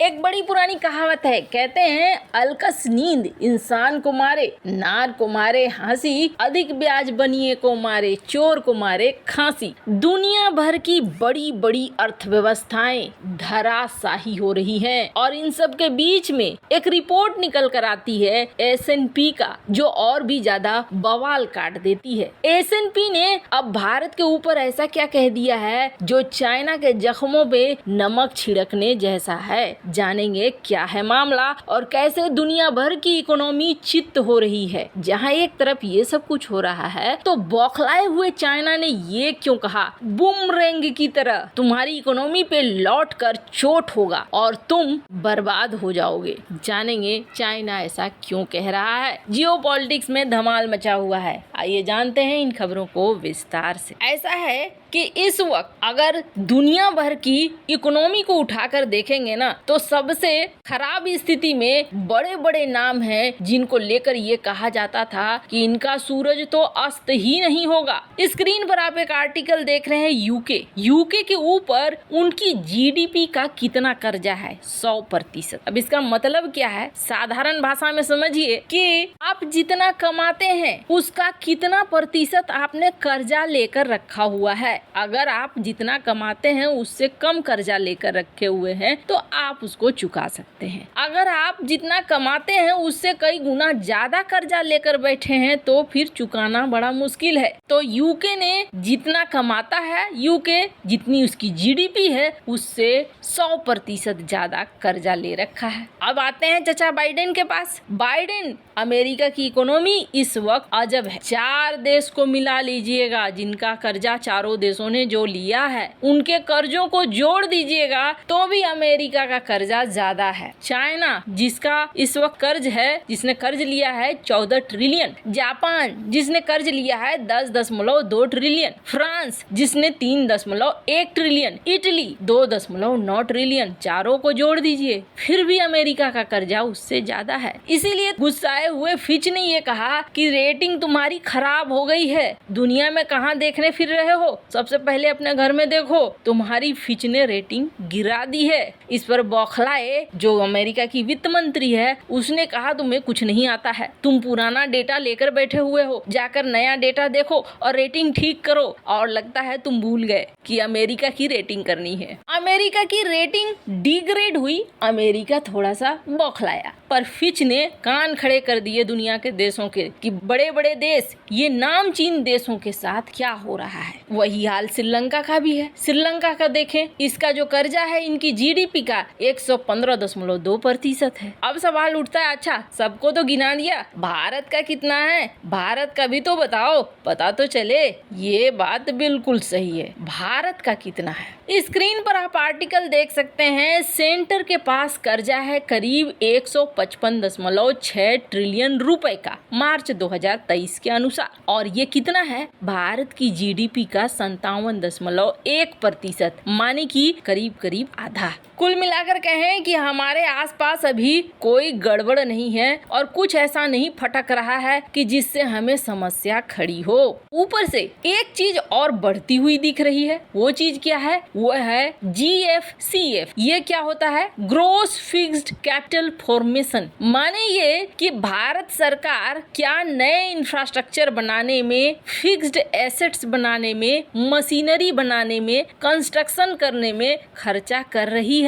एक बड़ी पुरानी कहावत है, कहते हैं अलकस नींद इंसान को मारे, नार को मारे हंसी, अधिक ब्याज बनिए को मारे, चोर को मारे खांसी। दुनिया भर की बड़ी बड़ी अर्थव्यवस्थाएं धराशाही हो रही हैं और इन सब के बीच में एक रिपोर्ट निकल कर आती है S&P का, जो और भी ज्यादा बवाल काट देती है। S&P ने अब भारत के ऊपर ऐसा क्या कह दिया है जो चाइना के जख्मों पे नमक छिड़कने जैसा है। जानेंगे क्या है मामला और कैसे दुनिया भर की इकोनॉमी चित्त हो रही है। जहां एक तरफ ये सब कुछ हो रहा है तो बौखलाए हुए चाइना ने ये क्यों कहा, बूमरैंग की तरह तुम्हारी इकोनॉमी पे लौट कर चोट होगा और तुम बर्बाद हो जाओगे। जानेंगे चाइना ऐसा क्यों कह रहा है। जियोपॉलिटिक्स में धमाल मचा हुआ है, आइए जानते हैं इन खबरों को विस्तार से। ऐसा है कि इस वक्त अगर दुनिया भर की इकोनॉमी को उठाकर देखेंगे ना तो सबसे खराब स्थिति में बड़े बड़े नाम हैं जिनको लेकर ये कहा जाता था कि इनका सूरज तो अस्त ही नहीं होगा। स्क्रीन पर आप एक आर्टिकल देख रहे हैं यूके के ऊपर उनकी जीडीपी का कितना कर्जा है, 100%। अब इसका मतलब क्या है, साधारण भाषा में समझिए कि आप जितना कमाते हैं उसका कितना प्रतिशत आपने कर्जा लेकर रखा हुआ है। अगर आप जितना कमाते हैं उससे कम कर्जा लेकर रखे हुए हैं तो आप उसको चुका सकते हैं। अगर आप जितना कमाते हैं उससे कई गुना ज्यादा कर्जा लेकर बैठे हैं तो फिर चुकाना बड़ा मुश्किल है। तो यूके ने जितना कमाता है, यूके जितनी उसकी जीडीपी है उससे 100% ज्यादा कर्जा ले रखा है। अब आते हैं चाचा बाइडेन के पास। बाइडेन, अमेरिका की इकोनॉमी इस वक्त अजब है। 4 देश को मिला लीजिएगा जिनका कर्जा चारों देशों ने जो लिया है, उनके कर्जों को जोड़ दीजिएगा तो भी अमेरिका का कर्जा ज्यादा है। चाइना जिसका इस वक्त कर्ज है, जिसने कर्ज लिया है 14 ट्रिलियन, जापान जिसने कर्ज लिया है 10.2 ट्रिलियन, फ्रांस जिसने 3.1 ट्रिलियन, इटली 2.9 ट्रिलियन, चारों को जोड़ दीजिए फिर भी अमेरिका का कर्जा उससे ज्यादा है। इसीलिए गुस्साए हुए फिच ने ये कहा कि रेटिंग तुम्हारी खराब हो गई है, दुनिया में कहाँ देखने फिर रहे हो, सबसे पहले अपने घर में देखो, तुम्हारी फिच ने रेटिंग गिरा दी है। इस पर बौखलाए जो अमेरिका की वित्त मंत्री है उसने कहा तुम्हें कुछ नहीं आता है, तुम पुराना डेटा लेकर बैठे हुए हो, जाकर नया डेटा देखो और रेटिंग ठीक करो। और लगता है तुम भूल गए कि अमेरिका की रेटिंग करनी है। अमेरिका की रेटिंग डिग्रेड हुई, अमेरिका थोड़ा सा बौखलाया, पर फिच ने कान खड़े कर दिए दुनिया के देशों के कि बड़े बड़े देश, ये नामचीन देशों के साथ क्या हो रहा है। वही हाल श्रीलंका का भी है। श्रीलंका का देखें, इसका जो कर्जा है इनकी जीडीपी का 115.2% है। अब सवाल उठता है, अच्छा सबको तो गिना दिया, भारत का कितना है, भारत का भी तो बताओ, पता तो चले। ये बात बिल्कुल सही है, भारत का कितना है। स्क्रीन पर आप आर्टिकल देख सकते हैं, सेंटर के पास कर्जा है करीब 155.6 ट्रिलियन रुपए का मार्च 2023 के अनुसार, और ये कितना है, भारत की जीडीपी का 57.1%, माने कि करीब आधा। कुल मिलाकर कहें कि हमारे आसपास अभी कोई गड़बड़ नहीं है और कुछ ऐसा नहीं फटक रहा है कि जिससे हमें समस्या खड़ी हो। ऊपर से एक चीज और बढ़ती हुई दिख रही है, वो चीज क्या है, वो है GFCF। ये क्या होता है, ग्रोस फिक्स्ड कैपिटल फॉर्मेशन। माने ये कि भारत सरकार क्या नए इंफ्रास्ट्रक्चर बनाने में, फिक्स्ड एसेट्स बनाने में, मशीनरी बनाने में, कंस्ट्रक्शन करने में खर्चा कर रही है।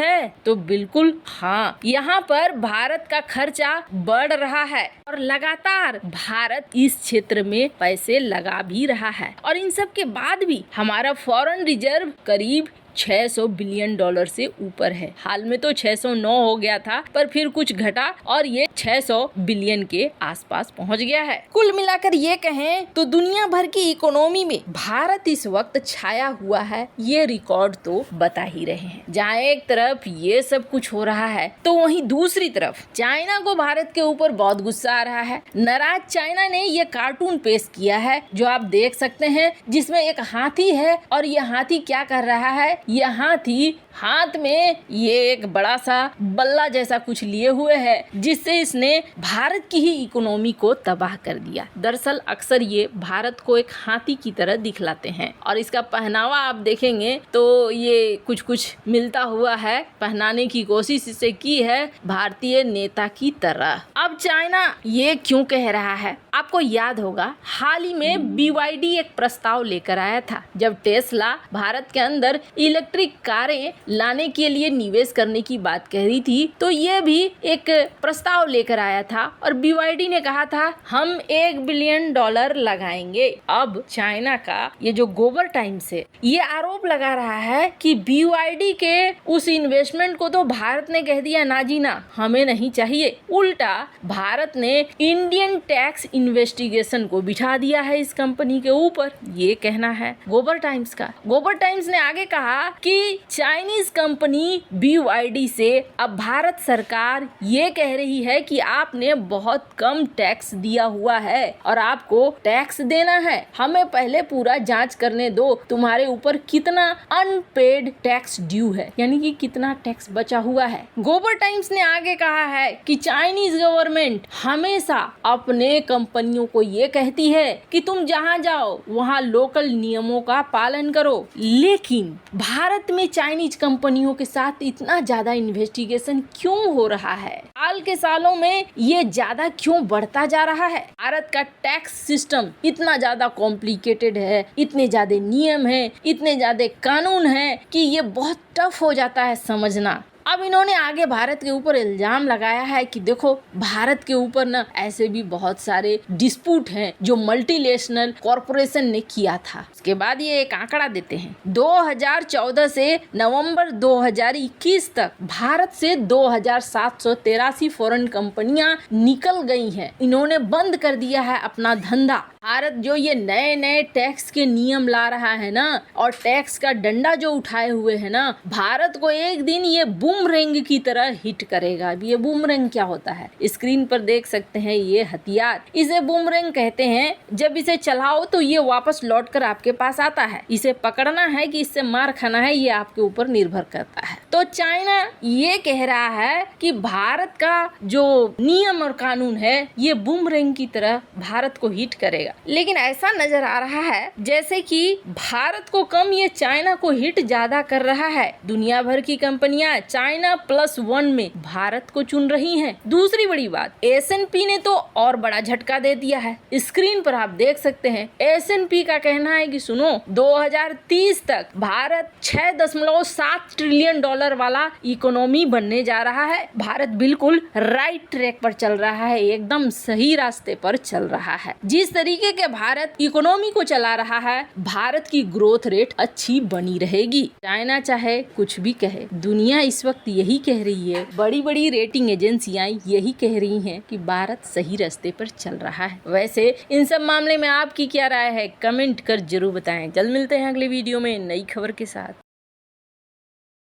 तो बिल्कुल हाँ, यहाँ पर भारत का खर्चा बढ़ रहा है और लगातार भारत इस क्षेत्र में पैसे लगा भी रहा है। और इन सब के बाद भी हमारा फॉरेन रिजर्व करीब $600 बिलियन से ऊपर है। हाल में तो 609 हो गया था, पर फिर कुछ घटा और ये 600 बिलियन के आसपास पहुंच गया है। कुल मिलाकर ये कहें तो दुनिया भर की इकोनॉमी में भारत इस वक्त छाया हुआ है, ये रिकॉर्ड तो बता ही रहे हैं। जहाँ एक तरफ ये सब कुछ हो रहा है तो वहीं दूसरी तरफ चाइना को भारत के ऊपर बहुत गुस्सा आ रहा है। नाराज चाइना ने ये कार्टून पेश किया है जो आप देख सकते हैं, जिसमें एक हाथी है और ये हाथी क्या कर रहा है, ये हाथी हाथ में ये एक बड़ा सा बल्ला जैसा कुछ लिए हुए है, जिससे इसने भारत की ही इकोनॉमी को तबाह कर दिया। दरअसल अक्सर ये भारत को एक हाथी की तरह दिखलाते हैं और इसका पहनावा आप देखेंगे तो ये कुछ कुछ मिलता हुआ है, पहनाने की कोशिश इसे की है भारतीय नेता की तरह। अब चाइना ये क्यों कह रहा है? आपको याद होगा हाल ही में BYD एक प्रस्ताव लेकर आया था, जब टेस्ला भारत के अंदर इलेक्ट्रिक कारें लाने के लिए निवेश करने की बात कह रही थी, तो ये भी एक प्रस्ताव लेकर आया था और BYD ने कहा था हम $1 बिलियन लगाएंगे। अब चाइना का ये जो गोबर टाइम्स है ये आरोप लगा रहा है कि BYD के उस इन्वेस्टमेंट को तो भारत ने कह दिया ना जी ना, हमें नहीं चाहिए। उल्टा भारत ने इंडियन टैक्स इन्वेस्टिगेशन को बिठा दिया है इस कंपनी के ऊपर, ये कहना है गोबर टाइम्स का। गोबर टाइम्स ने आगे कहा कि चाइनीज कंपनी BYD से अब भारत सरकार ये कह रही है कि आपने बहुत कम टैक्स दिया हुआ है और आपको टैक्स देना है, हमें पहले पूरा जांच करने दो तुम्हारे ऊपर कितना अनपेड टैक्स ड्यू है, यानी कि कितना टैक्स बचा हुआ है। गोबर टाइम्स ने आगे कहा है कि चाइनीज गवर्नमेंट हमेशा अपने कंपनियों को ये कहती है कि तुम जहां जाओ वहां लोकल नियमों का पालन करो, लेकिन भारत में चाइनीज कंपनियों के साथ इतना ज्यादा इन्वेस्टिगेशन क्यों हो रहा है? हाल के सालों में ये ज्यादा क्यों बढ़ता जा रहा है? भारत का टैक्स सिस्टम इतना ज्यादा कॉम्प्लिकेटेड है, इतने ज्यादा नियम है, इतने ज्यादा कानून है कि ये बहुत टफ हो जाता है समझना। अब इन्होंने आगे भारत के ऊपर इल्जाम लगाया है कि देखो भारत के ऊपर ना ऐसे भी बहुत सारे डिस्प्यूट हैं जो मल्टीनेशनल कॉरपोरेशन ने किया था। उसके बाद ये एक आंकड़ा देते हैं, 2014 से नवंबर 2021 तक भारत से 2783 फॉरेन कंपनियां निकल गई हैं। इन्होंने बंद कर दिया है अपना धंधा। भारत जो ये नए नए टैक्स के नियम ला रहा है ना और टैक्स का डंडा जो उठाए हुए है ना, भारत को एक दिन ये बूमरैंग की तरह हिट करेगा। अब ये बूमरैंग क्या होता है? स्क्रीन पर देख सकते हैं ये हथियार, इसे बूमरैंग कहते हैं। जब इसे चलाओ तो ये वापस लौट कर आपके पास आता है। इसे पकड़ना है कि इससे मार खाना है, ये आपके ऊपर निर्भर करता है। तो चाइना ये कह रहा है कि भारत का जो नियम और कानून है ये बूमरैंग की तरह भारत को हिट करेगा, लेकिन ऐसा नजर आ रहा है जैसे कि भारत को कम ये चाइना को हिट ज्यादा कर रहा है। दुनिया भर की कंपनियां चाइना +1 में भारत को चुन रही हैं। दूसरी बड़ी बात, S&P ने तो और बड़ा झटका दे दिया है। स्क्रीन पर आप देख सकते हैं S&P का कहना है कि सुनो 2030 तक भारत $6.7 ट्रिलियन वाला इकोनॉमी बनने जा रहा है। भारत बिल्कुल राइट ट्रैक पर चल रहा है, एकदम सही रास्ते पर चल रहा है। जिस तरीके के भारत इकोनॉमी को चला रहा है, भारत की ग्रोथ रेट अच्छी बनी रहेगी। चाइना चाहे कुछ भी कहे, दुनिया इस वक्त यही कह रही है, बड़ी बड़ी रेटिंग एजेंसियां यही कह रही हैं कि भारत सही रास्ते पर चल रहा है। वैसे इन सब मामले में आपकी क्या राय है? कमेंट कर जरूर बताएं। जल्द मिलते हैं अगले वीडियो में नई खबर के साथ।